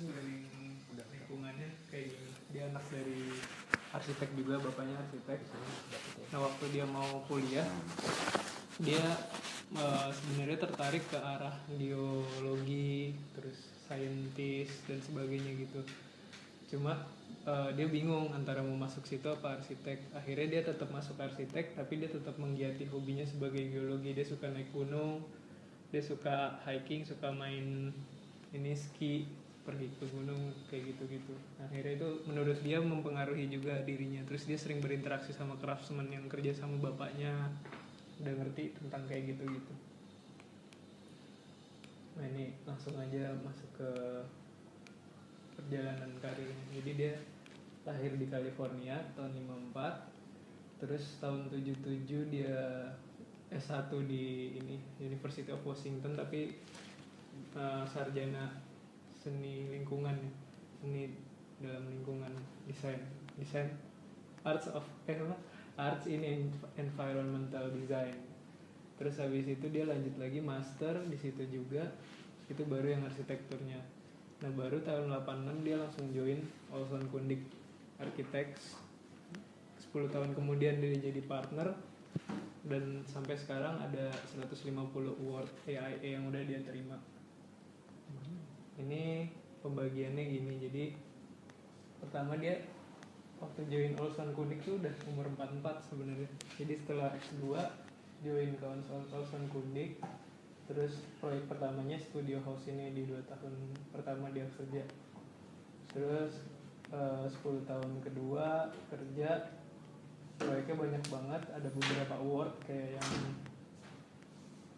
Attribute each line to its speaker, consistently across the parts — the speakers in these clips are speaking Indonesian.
Speaker 1: dari lingkungannya kayak gini. Dia anak dari arsitek juga, bapaknya arsitek. Nah waktu dia mau kuliah, dia sebenarnya tertarik ke arah geologi, terus saintis dan sebagainya gitu. Cuma dia bingung antara mau masuk situ apa arsitek. Akhirnya dia tetap masuk arsitek, tapi dia tetap menggiati hobinya sebagai geologi. Dia suka naik gunung, dia suka hiking, suka main ini ski, pergi ke gunung kayak gitu-gitu. Akhirnya itu menurut dia mempengaruhi juga dirinya. Terus dia sering berinteraksi sama craftsman yang kerja sama bapaknya, udah ngerti tentang kayak gitu-gitu. Nah ini langsung aja masuk ke perjalanan karirnya. Jadi dia lahir di California tahun 54. Terus tahun 77 dia S1 di ini University of Washington, tapi sarjana seni lingkungan, seni dalam lingkungan, desain arts in environmental design. Terus habis itu dia lanjut lagi master di situ juga, itu baru yang arsitekturnya. Nah baru tahun 86 dia langsung join Olson Kundik Architects. 10 tahun kemudian dia jadi partner, dan sampai sekarang ada 150 award AIA yang udah dia terima. Ini pembagiannya gini, jadi pertama dia waktu join Olson Kundik tuh udah umur 44 sebenarnya. Jadi setelah S2 join ke Olson Kundik. Terus proyek pertamanya studio house ini di 2 tahun pertama dia kerja. Terus 10 tahun kedua kerja, proyeknya banyak banget, ada beberapa award kayak yang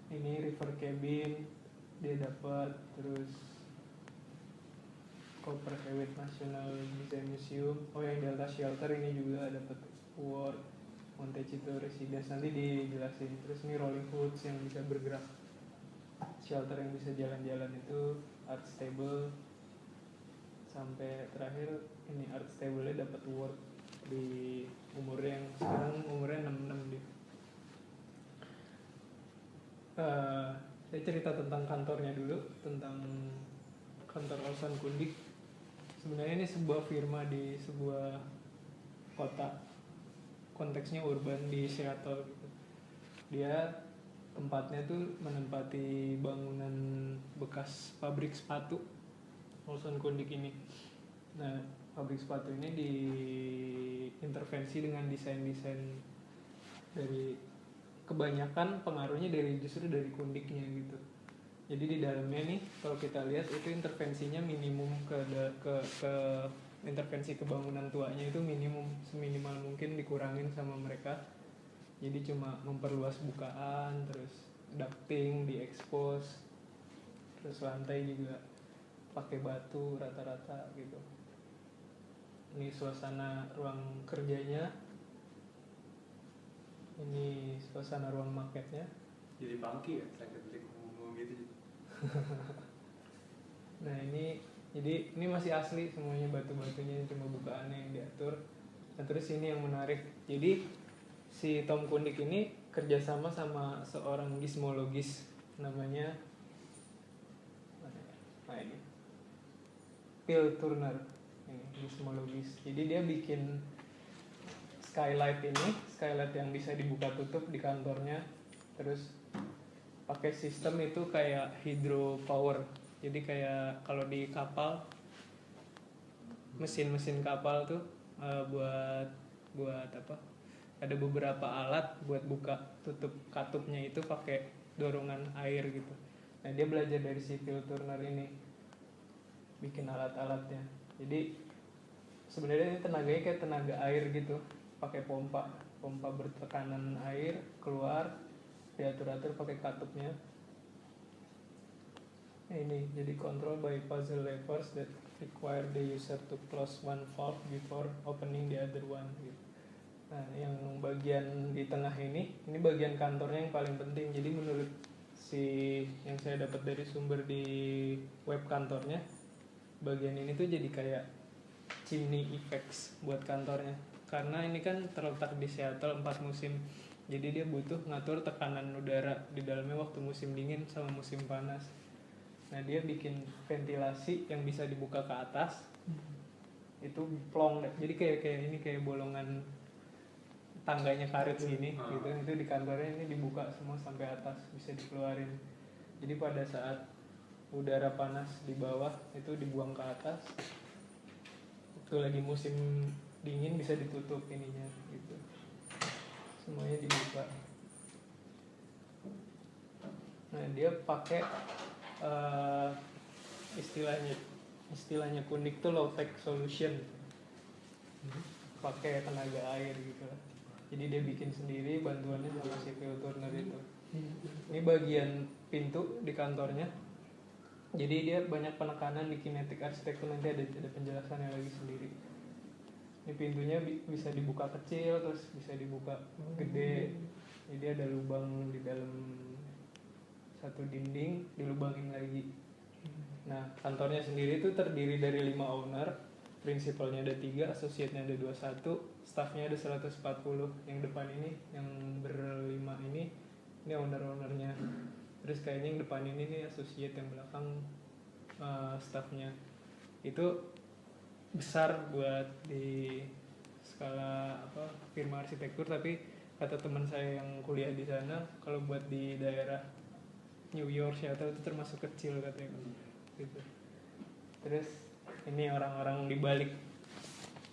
Speaker 1: ini River Cabin dia dapat, terus Copper Hewitt National Design Museum, yang Delta Shelter ini juga dapat award, Montecito Residence nanti dijelasin. Terus ini Rolling Woods yang bisa bergerak, shelter yang bisa jalan-jalan itu, Art Stable, sampai terakhir ini Art Stable-nya dapat award di umurnya yang sekarang umurnya 66 dia. Saya cerita tentang kantornya dulu, tentang kantor Olson Kundik. Sebenarnya ini sebuah firma di sebuah kota, konteksnya urban di Seattle gitu. Dia tempatnya tuh menempati bangunan bekas pabrik sepatu Olson Kundik ini. Nah pabrik sepatu ini diintervensi dengan desain-desain dari, kebanyakan pengaruhnya justru dari Kundiknya gitu. Jadi di dalamnya nih kalau kita lihat itu intervensinya minimum ke intervensi ke bangunan tuanya itu minimum, seminimal mungkin dikurangin sama mereka. Jadi cuma memperluas bukaan, terus ducting diekspos, terus lantai juga pakai batu rata-rata gitu. Ini suasana ruang kerjanya, ini suasana ruang marketnya.
Speaker 2: Jadi funky ya, psychedelic ngomong gitu.
Speaker 1: Nah ini, jadi ini masih asli semuanya, batu-batunya cuma bukaannya yang diatur. Nah terus ini yang menarik, jadi si Tom Kundik ini kerjasama sama seorang gismologis namanya ini Phil Turner, ini gismologis. Jadi dia bikin skylight yang bisa dibuka tutup di kantornya. Terus pakai sistem itu kayak hydropower. Jadi kayak kalau di kapal, mesin-mesin kapal tuh buat apa? Ada beberapa alat buat buka tutup katupnya itu pakai dorongan air gitu. Nah dia belajar dari si Phil Turner ini bikin alat-alatnya. Jadi sebenarnya ini tenaganya kayak tenaga air gitu, pakai pompa bertekanan air keluar, diatur-atur pakai katupnya. Ini jadi control by puzzle levers that require the user to close one valve before opening the other one gitu. Nah yang bagian di tengah ini bagian kantornya yang paling penting. Jadi menurut yang saya dapat dari sumber di web kantornya, bagian ini tuh jadi kayak chimney effects buat kantornya, karena ini kan terletak di Seattle 4 musim. Jadi dia butuh ngatur tekanan udara di dalamnya waktu musim dingin sama musim panas. Nah dia bikin ventilasi yang bisa dibuka ke atas, itu plong, jadi kayak bolongan tangganya karet gini gitu. Itu di kantornya ini dibuka semua sampai atas, bisa dikeluarin. Jadi pada saat udara panas di bawah itu dibuang ke atas, waktu lagi musim dingin bisa ditutup ininya gitu, semuanya dibuka. Nah dia pakai istilahnya Kundik tuh low tech solution, pakai tenaga air gitu. Jadi dia bikin sendiri, bantuannya sama si Phil Turner itu. Ini bagian pintu di kantornya. Jadi dia banyak penekanan di kinetic arsitektur, nanti ada penjelasannya lagi sendiri. Ini pintunya bisa dibuka kecil, terus bisa dibuka gede. Jadi ada lubang di dalam satu dinding, dilubangin lagi. Nah kantornya sendiri itu terdiri dari 5 owner. Prinsipalnya ada 3, associate-nya ada 21, staffnya ada 140. Yang depan ini, yang berlima ini owner-ownernya. Terus kayaknya yang depan ini nih associate, yang belakang staffnya. Itu besar buat di skala firma arsitektur, tapi kata teman saya yang kuliah di sana, kalau buat di daerah New York, Seattle itu termasuk kecil katanya gitu. Terus ini orang-orang di balik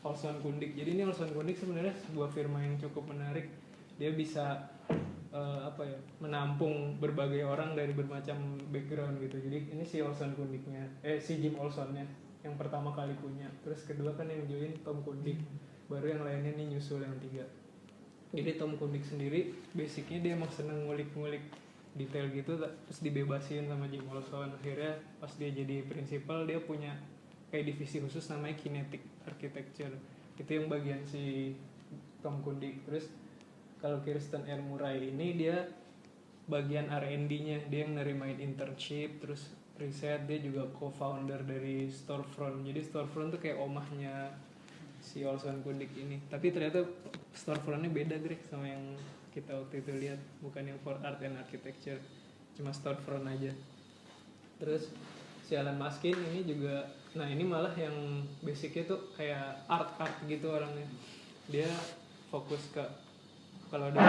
Speaker 1: Olson Kundik. Jadi ini Olson Kundik sebenarnya sebuah firma yang cukup menarik. Dia bisa menampung berbagai orang dari bermacam background gitu. Jadi ini si Olson Kundiknya, si Jim Olsonnya yang pertama kali punya. Terus kedua kan yang join Tom Kundik, baru yang lainnya nih nyusul yang 3. Jadi Tom Kundik sendiri basicnya dia emang seneng ngulik-ngulik detail gitu, terus dibebasin sama Jim Olson. Akhirnya pas dia jadi prinsipal, dia punya kayak divisi khusus namanya Kinetic Architecture. Itu yang bagian si Tom Kundik. Terus kalau Kirsten R. Murray ini dia bagian R&D-nya, dia yang nerimain internship, terus riset. Dia juga co-founder dari Storefront. Jadi Storefront tuh kayak omahnya si Olson Kundik ini. Tapi ternyata Storefront-nya beda Greg sama yang kita waktu itu lihat, bukan yang for art and architecture, cuma Storefront aja. Terus si Alan Maskin ini juga, nah ini malah yang basicnya tuh kayak art gitu orangnya. Dia fokus ke kalau ada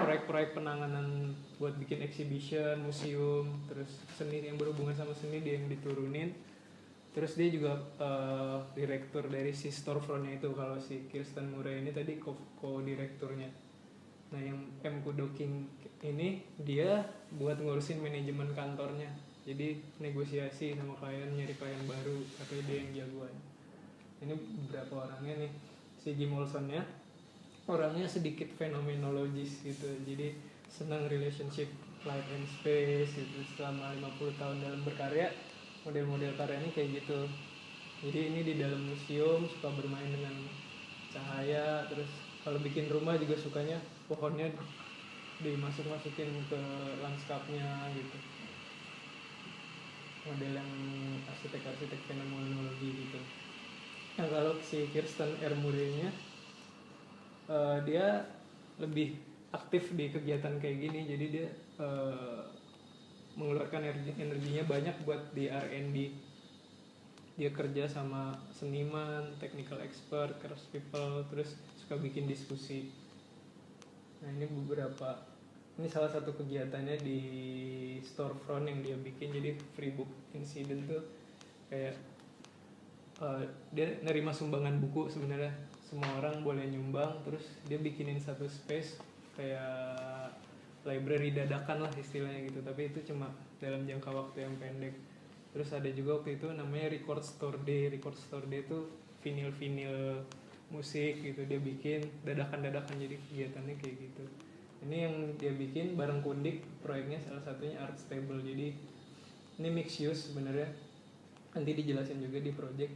Speaker 1: proyek-proyek penanganan buat bikin exhibition, museum, terus seni yang berhubungan sama seni dia yang diturunin. Terus dia juga direktur dari si Storefront-nya itu. Kalau si Kirsten Murray ini tadi co-direkturnya. Nah yang M. Kudoking ini dia buat ngurusin manajemen kantornya. Jadi negosiasi sama klien, nyari klien baru, katanya dia yang jagoan. Ini beberapa orangnya nih. Si Jim Olson-nya orangnya sedikit fenomenologis gitu. Jadi senang relationship light and space gitu. Selama 50 tahun dalam berkarya, model-model karyanya kayak gitu. Jadi ini di dalam museum suka bermain dengan cahaya. Terus kalau bikin rumah juga sukanya pohonnya dimasuk-masukin ke lanskapnya gitu. Model yang arsitek-arsitek fenomenologi gitu. Nah kalau si Kirsten R. Murray-nya dia lebih aktif di kegiatan kayak gini. Jadi dia mengeluarkan energinya banyak buat di R&D. Dia kerja sama seniman, technical expert, craft people, terus suka bikin diskusi. Nah ini salah satu kegiatannya di Storefront yang dia bikin. Jadi free book incident tuh kayak dia nerima sumbangan buku sebenarnya. Semua orang boleh nyumbang, terus dia bikinin satu space kayak library dadakan lah istilahnya gitu. Tapi itu cuma dalam jangka waktu yang pendek. Terus ada juga waktu itu namanya Record Store Day. Record Store Day itu vinyl musik gitu dia bikin dadakan-dadakan, jadi kegiatannya kayak gitu. Ini yang dia bikin bareng Kundik, proyeknya salah satunya Art Stable. Jadi ini mixed use sebenarnya, nanti dijelasin juga di project.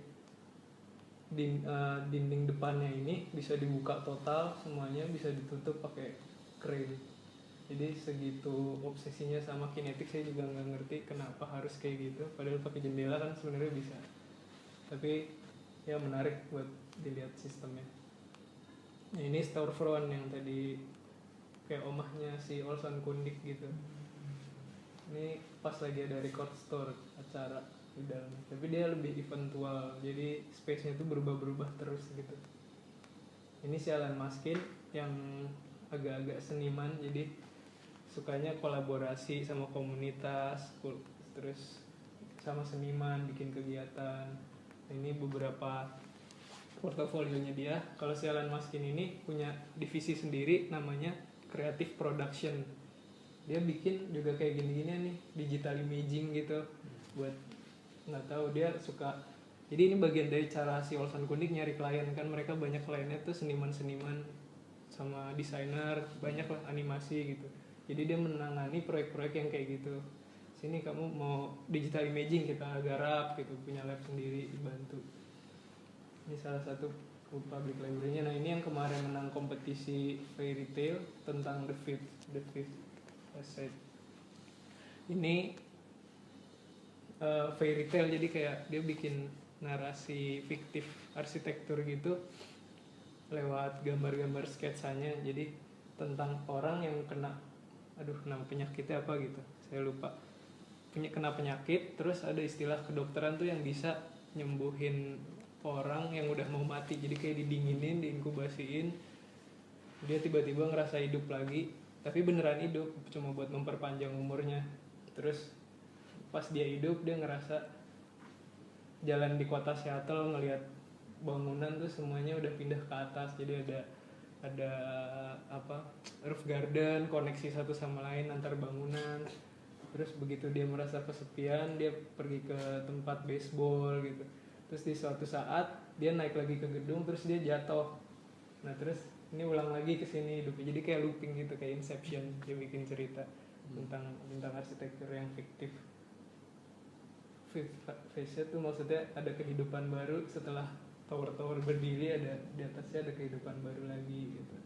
Speaker 1: Dinding depannya ini bisa dibuka total, semuanya bisa ditutup pakai crane. Jadi segitu obsesinya sama kinetik, saya juga nggak ngerti kenapa harus kayak gitu. Padahal pakai jendela kan sebenarnya bisa. Tapi ya menarik buat dilihat sistemnya. Nah, ini Storefront yang tadi kayak omahnya si Olson Kundik gitu. Ini pas lagi ada record store acara di dalam, tapi dia lebih eventual, jadi space-nya tuh berubah-berubah terus gitu. Ini si Alan Maskin yang agak-agak seniman, jadi sukanya kolaborasi sama komunitas, terus sama seniman, bikin kegiatan. Ini beberapa portofolionya dia. Kalau si Alan Maskin ini punya divisi sendiri namanya Creative Production. Dia bikin juga kayak gini-gini nih, digital imaging gitu. Buat nggak tahu, dia suka. Jadi ini bagian dari cara si Olsan Kundik nyari klien, kan mereka banyak kliennya tuh seniman-seniman sama desainer, banyak lah animasi gitu. Jadi dia menangani proyek-proyek yang kayak gitu. Sini kamu mau digital imaging, kita garap gitu, punya lab sendiri, dibantu. Ini salah satu public library-nya. Nah ini yang kemarin menang kompetisi Fairy Tail tentang The Fifth Estate. Ini fairy tale, jadi kayak dia bikin narasi fiktif arsitektur gitu lewat gambar-gambar sketsanya. Jadi tentang orang yang kena, nama penyakitnya apa gitu, saya lupa, kena penyakit, terus ada istilah kedokteran tuh yang bisa nyembuhin orang yang udah mau mati. Jadi kayak didinginin, diinkubasiin, dia tiba-tiba ngerasa hidup lagi, tapi beneran hidup, cuma buat memperpanjang umurnya. Terus pas dia hidup, dia ngerasa jalan di kota Seattle, ngelihat bangunan tuh semuanya udah pindah ke atas. Jadi ada roof garden, koneksi satu sama lain antar bangunan. Terus begitu dia merasa kesepian, dia pergi ke tempat baseball gitu. Terus di suatu saat dia naik lagi ke gedung, terus dia jatuh. Nah terus ini ulang lagi ke sini hidupnya. Jadi kayak looping gitu, kayak Inception. Dia bikin cerita tentang arsitektur yang fiktif. Fifth phase itu maksudnya ada kehidupan baru setelah tower-tower berdiri, ada di atasnya ada kehidupan baru lagi gitu.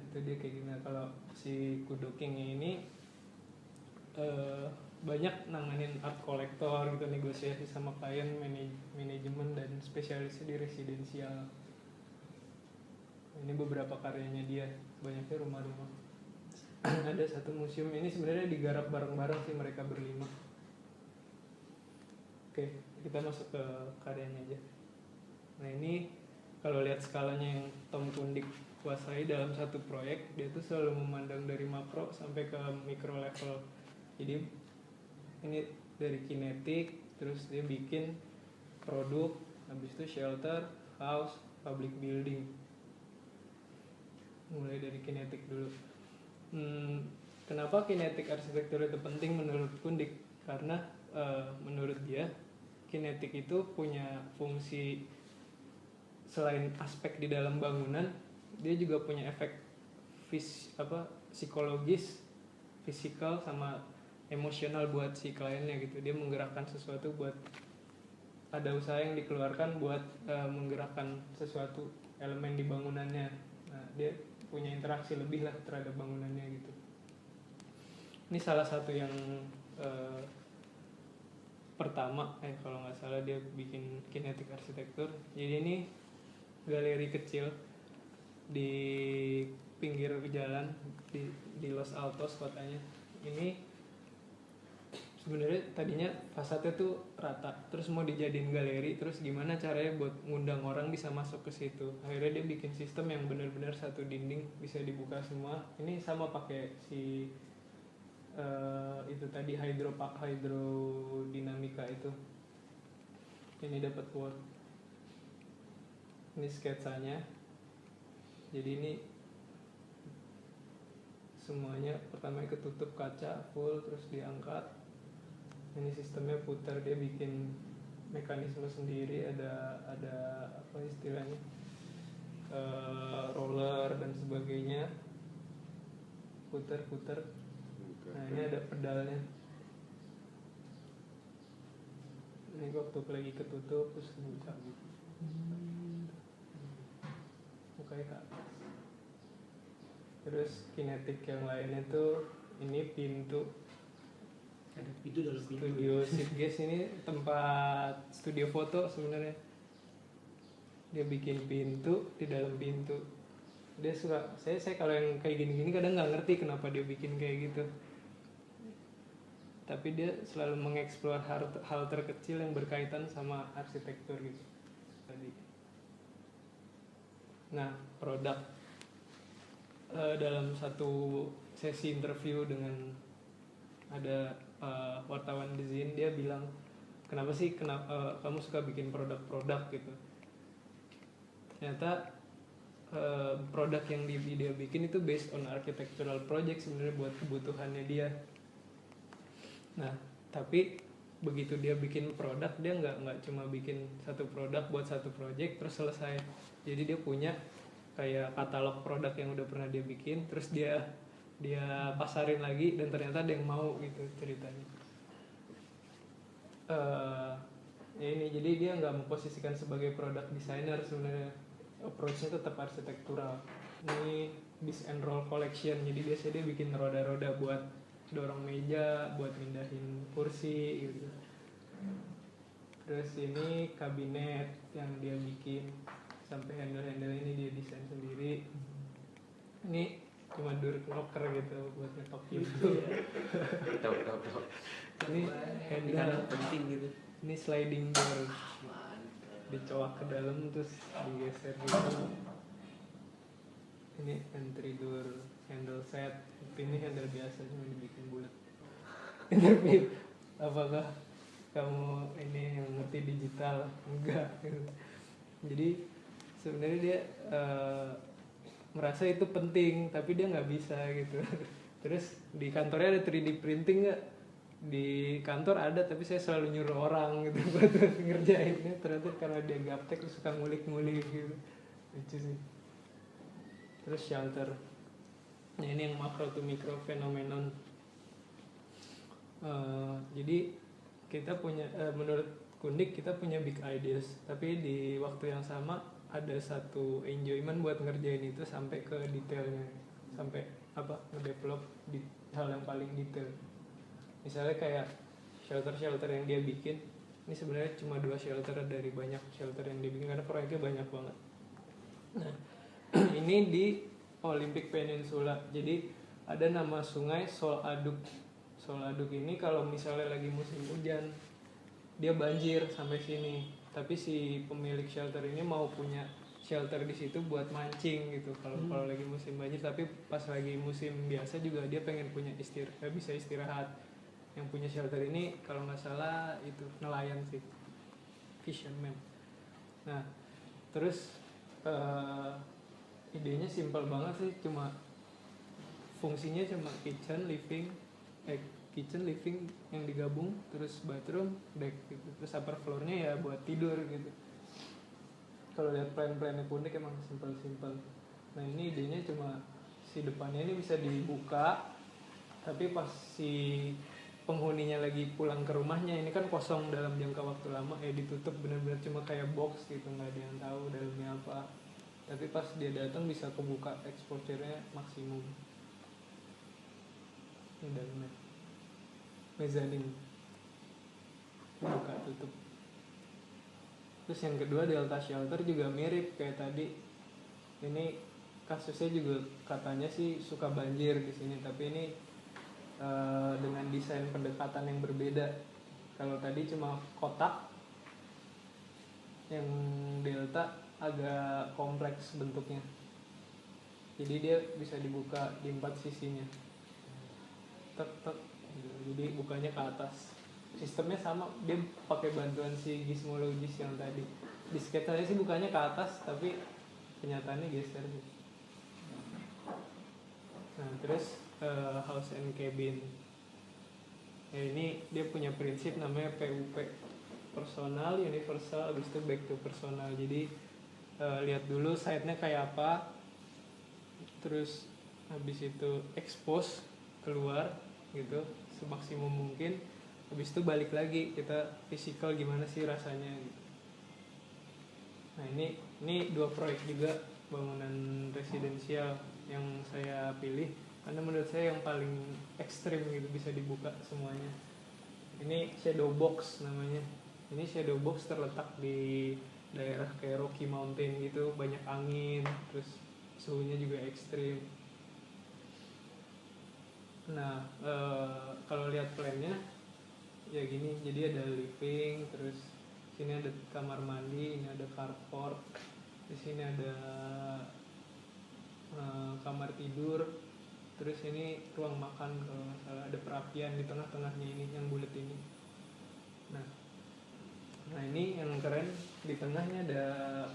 Speaker 1: Itu dia kayak gini. Kalau si Kudo King ini banyak nanganin art kolektor gitu, negosiasi sama klien, manajemen dan spesialisnya di residensial. Ini beberapa karyanya dia, banyaknya rumah-rumah. Ada satu museum, ini sebenarnya digarap bareng-bareng sih mereka berlima. Oke, kita masuk ke karyanya aja. Nah ini kalau lihat skalanya yang Tom Kundik kuasai dalam satu proyek, dia tuh selalu memandang dari makro sampai ke mikro level. Jadi ini dari kinetik, terus dia bikin produk, habis itu shelter, house, public building. Mulai dari kinetik dulu. Kenapa kinetik arsitektur itu penting menurut Kundik? Karena menurut dia kinetik itu punya fungsi, selain aspek di dalam bangunan, dia juga punya efek psikologis, fisikal sama emosional buat si kliennya gitu. Dia menggerakkan sesuatu buat, ada usaha yang dikeluarkan buat menggerakkan sesuatu elemen di bangunannya. Nah dia punya interaksi lebih lah terhadap bangunannya gitu. Ini salah satu yang pertama, kalau nggak salah dia bikin kinetik arsitektur. Jadi ini galeri kecil di pinggir jalan di Los Altos kotanya. Ini sebenarnya tadinya fasadnya tuh rata, terus mau dijadiin galeri, terus gimana caranya buat ngundang orang bisa masuk ke situ. Akhirnya dia bikin sistem yang benar-benar satu dinding bisa dibuka semua. Ini sama pakai si itu tadi hidrodinamika itu. Ini dapat word. Ini sketsanya. Jadi ini semuanya pertama ketutup kaca full, terus diangkat. Ini sistemnya putar, dia bikin mekanisme sendiri, ada apa istilahnya, roller dan sebagainya, putar. Nah ini ada pedalnya. Ini waktu lagi ketutup terus buka gitu. Bukanya ke atas. Terus kinetik yang lainnya tuh ini pintu.
Speaker 3: Ada pintu dalam pintu.
Speaker 1: Studio Sitges ini tempat studio foto sebenarnya. Dia bikin pintu di dalam pintu. Dia suka, saya kalau yang kayak gini-gini kadang nggak ngerti kenapa dia bikin kayak gitu. tapi dia selalu mengeksplor hal terkecil yang berkaitan sama arsitektur gitu tadi. Nah, produk dalam satu sesi interview dengan ada wartawan di sini, dia bilang kenapa kamu suka bikin produk-produk gitu. Ternyata produk yang dia bikin itu based on architectural project sebenarnya buat kebutuhannya dia. Nah, tapi begitu dia bikin produk, dia nggak cuma bikin satu produk buat satu project terus selesai. Jadi dia punya kayak katalog produk yang udah pernah dia bikin, terus dia pasarin lagi dan ternyata ada yang mau gitu ceritanya. Ya ini, jadi dia nggak memposisikan sebagai product designer sebenarnya, approach-nya tetap arsitektural. Ini bis and roll collection, jadi biasanya dia bikin roda-roda buat dorong meja, buat mindahin kursi gitu. Terus ini kabinet yang dia bikin, sampai handle ini dia desain sendiri. Ini cuma door knocker gitu buat ngetok pintu.
Speaker 2: Tahu.
Speaker 1: Ini handle
Speaker 3: Kadang penting gitu.
Speaker 1: ini sliding door, dicoak ke dalam terus digeser gitu. Ini entry door handle set, ini handle biasa cuma dibikin bulat. Interview, apakah kamu ini yang ngerti digital? Enggak gitu. Jadi sebenarnya dia merasa itu penting tapi dia nggak bisa gitu. Terus di kantornya ada 3D printing nggak? Di kantor ada tapi saya selalu nyuruh orang gitu buat ngerjainnya. Ternyata karena dia gaptek suka ngulik-ngulik gitu, lucu sih. Terus shelter, nah ini yang macro to micro phenomenon. Jadi kita punya menurut Kundik kita punya big ideas, tapi di waktu yang sama ada satu enjoyment buat ngerjain itu sampai ke detailnya, sampai ngedevelop di hal yang paling detail. Misalnya kayak shelter yang dia bikin, ini sebenarnya cuma 2 shelter dari banyak shelter yang dia bikin karena proyeknya banyak banget. Nah, ini di Olympic Peninsula, jadi ada nama sungai Sol Aduk. Sol Aduk ini kalau misalnya lagi musim hujan dia banjir sampai sini, tapi si pemilik shelter ini mau punya shelter di situ buat mancing gitu kalau lagi musim banjir, tapi pas lagi musim biasa juga dia pengen punya bisa istirahat. Yang punya shelter ini kalau nggak salah itu nelayan sih, fisherman. Nah terus idenya simpel banget sih, cuma fungsinya cuma kitchen living yang digabung, terus bathroom deck gitu, terus upper floornya ya buat tidur gitu. Kalau lihat plan-plannya Kundik emang simpel. Nah ini idenya cuma si depannya ini bisa dibuka, tapi pas si penghuninya lagi pulang ke rumahnya ini kan kosong dalam jangka waktu lama, ditutup benar-benar cuma kayak box gitu, nggak ada yang tahu dalamnya apa. Tapi pas dia datang bisa kebuka, exposure-nya maksimum. Ini dalamnya mezzanine, buka tutup. Terus yang kedua Delta Shelter juga mirip kayak tadi. Ini kasusnya juga katanya sih suka banjir di sini, tapi ini dengan desain pendekatan yang berbeda. Kalau tadi cuma kotak, yang Delta agak kompleks bentuknya. Jadi dia bisa dibuka di 4 sisinya. Tek. Jadi bukanya ke atas. Sistemnya sama, dia pakai bantuan si gizmologis yang tadi. Di sketsanya sih bukanya ke atas, tapi kenyataannya geser sih. Nah terus house and cabin. Ya ini dia punya prinsip namanya PUP, personal, universal, habis itu back to personal. Jadi lihat dulu site-nya kayak apa, terus habis itu expose keluar gitu semaksimum mungkin, habis itu balik lagi kita physical gimana sih rasanya gitu. Nah ini 2 proyek juga bangunan residensial yang saya pilih karena menurut saya yang paling ekstrim gitu, bisa dibuka semuanya. Ini shadow box namanya. Ini shadow box terletak di daerah kayak Rocky Mountain gitu, banyak angin, terus suhunya juga ekstrim. Nah kalau lihat plannya ya gini, jadi ada living, terus sini ada kamar mandi, ini ada carport, di sini ada kamar tidur, terus ini ruang makan kalau nggak salah, ada perapian di tengah-tengahnya ini yang bulat ini. Nah ini yang keren, di tengahnya ada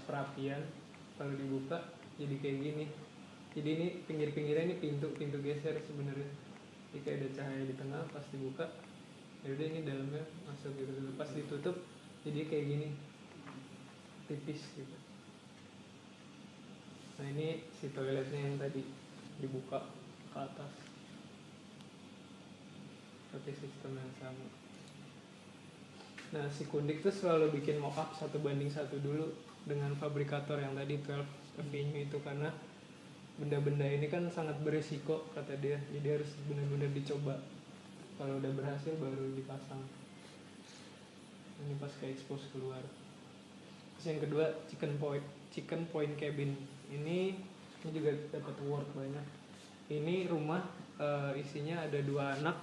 Speaker 1: perapian, kalau dibuka jadi kayak gini. Jadi ini pinggir-pinggirnya ini pintu geser sebenarnya. Jadi kayak ada cahaya di tengah, pas dibuka ya udah ini dalamnya masuk gitu. Pas ditutup jadi kayak gini, tipis gitu. Nah ini si toiletnya yang tadi dibuka ke atas pakai sistem yang sama. Nah si Kundik tuh selalu bikin mock-up 1:1 dulu dengan fabrikator yang tadi 12 Avenue itu, karena benda-benda ini kan sangat beresiko kata dia, jadi harus benar-benar dicoba, kalau udah berhasil baru dipasang. Ini pas ke expose keluar. Terus yang kedua chicken point cabin, ini juga dapat award banyak. Ini rumah isinya ada 2 anak,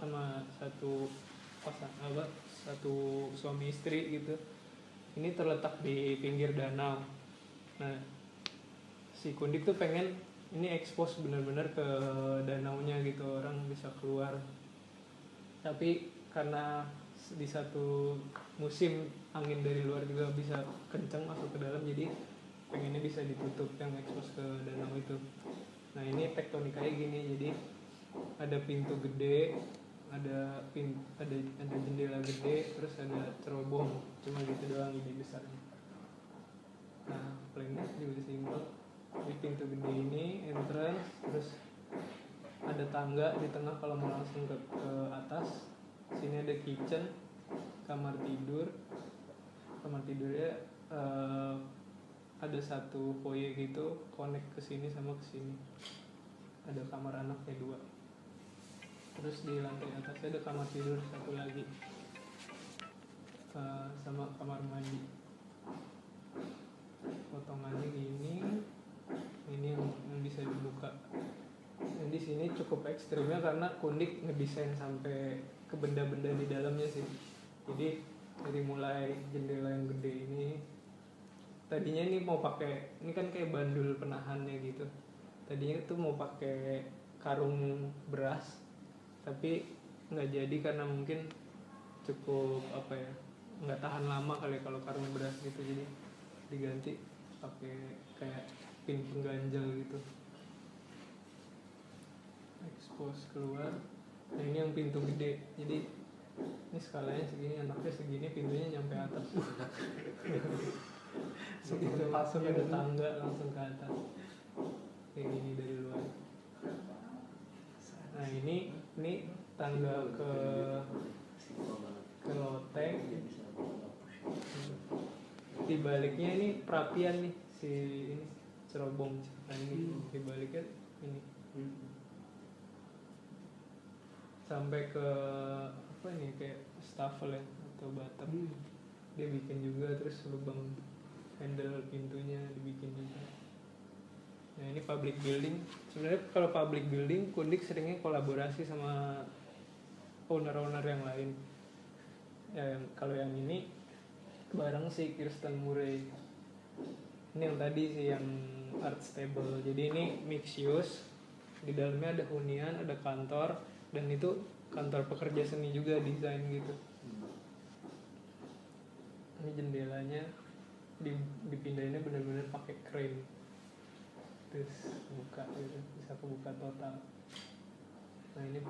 Speaker 1: sama satu suami istri gitu. Ini terletak di pinggir danau. Nah si Kundik tuh pengen ini expose benar-benar ke danaunya gitu, orang bisa keluar. Tapi karena di satu musim angin dari luar juga bisa kencang masuk ke dalam, jadi pengennya bisa ditutup yang expose ke danau itu. Nah ini tektonikanya gini, jadi ada pintu gede, ada jendela gede, terus ada cerobong, cuma gitu doang ide besarnya. Nah plannya juga simpel, di pintu gede ini entrance, terus ada tangga di tengah kalau mau langsung ke atas. Sini ada kitchen, kamar tidurnya ada satu foyer gitu, connect ke sini sama ke sini. Ada kamar anaknya 2. Terus di lantai atasnya ada kamar tidur 1 lagi, sama kamar mandi. Potongannya gini, ini yang bisa dibuka. Dan di sini cukup ekstrimnya karena Kundik ngedesain sampai ke benda-benda di dalamnya sih. Jadi dari mulai jendela yang gede ini, tadinya ini mau pakai, ini kan kayak bandul penahannya gitu. Tadinya tuh mau pakai karung beras, tapi nggak jadi karena mungkin cukup nggak tahan lama kali kalau karung beras gitu, jadi diganti pakai kayak pin pengganjal gitu. Expose keluar. Nah ini yang pintu gede, jadi ini skalanya segini, anaknya segini, pintunya nyampe atas. Segitu langsung ada tangga langsung ke atas, kayak gini dari luar. Nah ini tangga ke loteng. Di baliknya ini perapian nih, si ini cerobong. Nah ini di baliknya ini sampai ke kayak stafel ya atau batap. Dia bikin juga, terus lubang handle pintunya dibikin juga. Nah ini public building. Sebenarnya kalau public building Kundik seringnya kolaborasi sama owner-owner yang lain. Kalau yang ini bareng si Kirsten Murray. Ini yang tadi sih yang art stable. Jadi ini mixed use. Di dalamnya ada hunian, ada kantor, dan itu kantor pekerja seni juga desain gitu. Ini jendelanya dipindahinnya benar-benar pakai crane, terus buka gitu, bisa kebuka total. Nah ini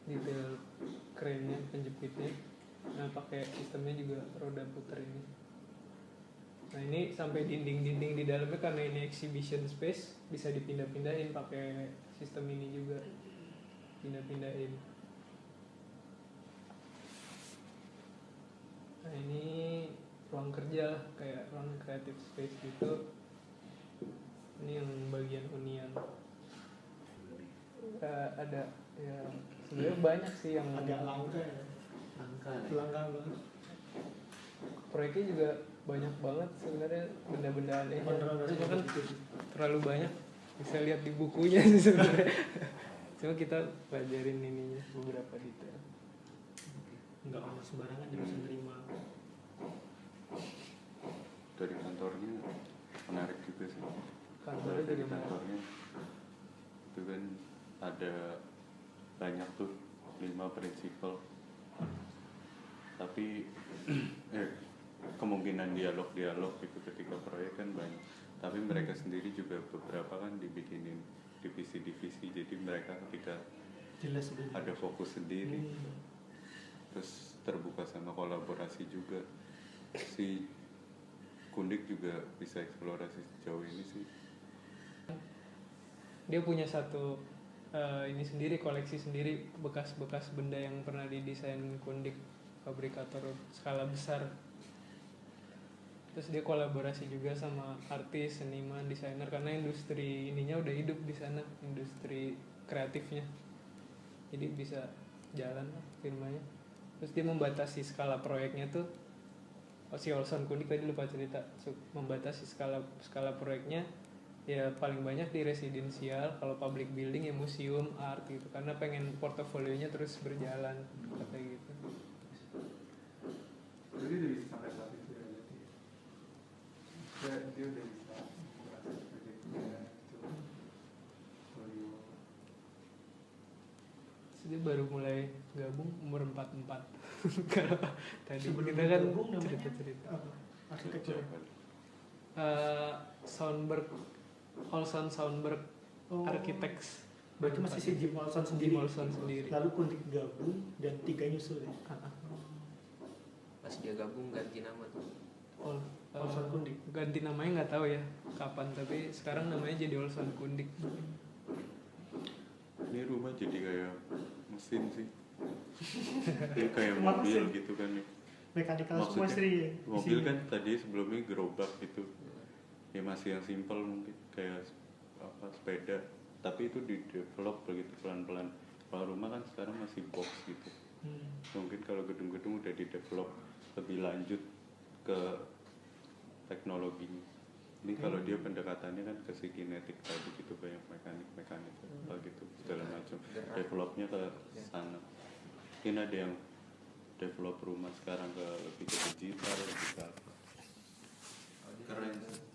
Speaker 1: detail crane-nya, penjepitnya. Nah pakai sistemnya juga roda puter ini. Nah ini sampai dinding-dinding di dalamnya karena ini exhibition space, bisa dipindah-pindahin pakai sistem ini juga, pindah-pindahin. Nah ini ruang kerja lah, kayak ruang creative space gitu. Ini yang bagian hunian. Ada ya sebenarnya banyak sih yang
Speaker 3: agak langka ya. Langka banget.
Speaker 1: Proyeknya juga banyak banget sebenarnya, benda-benda aneh. Cuma kan terlalu banyak, bisa lihat di bukunya sih sebenarnya. Cuma kita pelajarin ininya beberapa detail.
Speaker 3: Nggak orang sembarangan yang bisa nerima.
Speaker 2: Dari kantornya menarik juga sih.
Speaker 1: Kantornya
Speaker 2: Dari
Speaker 1: jadi mana?
Speaker 2: kantornya itu kan ada banyak tuh 5 prinsipal, tapi kemungkinan dialog itu ketika proyek kan banyak, tapi mereka sendiri juga beberapa kan dibikinin divisi-divisi, jadi mereka ketika
Speaker 3: Jelas sebenarnya.
Speaker 2: ada fokus sendiri, terus terbuka sama kolaborasi juga. Si Kundik juga bisa eksplorasi sejauh ini sih.
Speaker 1: Dia punya satu ini sendiri, koleksi sendiri bekas-bekas benda yang pernah didesain Kundik, fabrikator skala besar. Terus dia kolaborasi juga sama artis, seniman, desainer, karena industri ininya udah hidup di sana, industri kreatifnya. Jadi bisa jalan lah firmanya. Terus dia membatasi skala proyeknya tuh, si Olson Kundik tadi lupa cerita, membatasi skala proyeknya ya paling banyak di residensial, kalau public building ya museum, art gitu, karena pengen portofolionya terus berjalan katanya gitu.
Speaker 4: Jadi udah bisa sampai saat itu ya berarti dia udah bisa merasa proyeknya itu portfolio.
Speaker 1: Dia baru mulai gabung umur 44. Kalau tadi
Speaker 3: Sebelum
Speaker 1: kita kan
Speaker 3: gabung namanya
Speaker 1: cerita-cerita.
Speaker 3: apa? Arsitektur.
Speaker 1: Soundberg, Olson Soundberg
Speaker 3: Oh.
Speaker 1: Architects.
Speaker 3: Berarti masih si Jim Olson
Speaker 1: Jim
Speaker 3: sendiri.
Speaker 1: Olson sendiri.
Speaker 3: Lalu Kundik gabung dan 3 nyusul ya.
Speaker 5: Pas dia gabung ganti nama tuh.
Speaker 3: Olson Kundik.
Speaker 1: Ganti namanya nggak tahu ya kapan, tapi sekarang namanya jadi Olson Kundik.
Speaker 2: Ini rumah jadi kayak mesin sih. Ini kayak mobil
Speaker 3: Mesin.
Speaker 2: gitu kan nih.
Speaker 3: Mekanikal semua
Speaker 2: Maksudnya,
Speaker 3: sih ya.
Speaker 2: mobil
Speaker 3: isinya.
Speaker 2: kan tadi sebelumnya gerobak gitu. Ya masih yang simple mungkin kayak apa sepeda, tapi itu di develop begitu pelan-pelan. Kalau rumah kan sekarang masih box gitu. Mungkin kalau gedung-gedung udah di develop lebih lanjut ke teknologinya. Ini kalau dia pendekatannya kan ke si kinetik tadi gitu, banyak mekanik apa gitu segala macam. Developnya ke sana. Mungkin ada yang develop rumah sekarang ke lebih ke digital, lebih ke apa. Keren.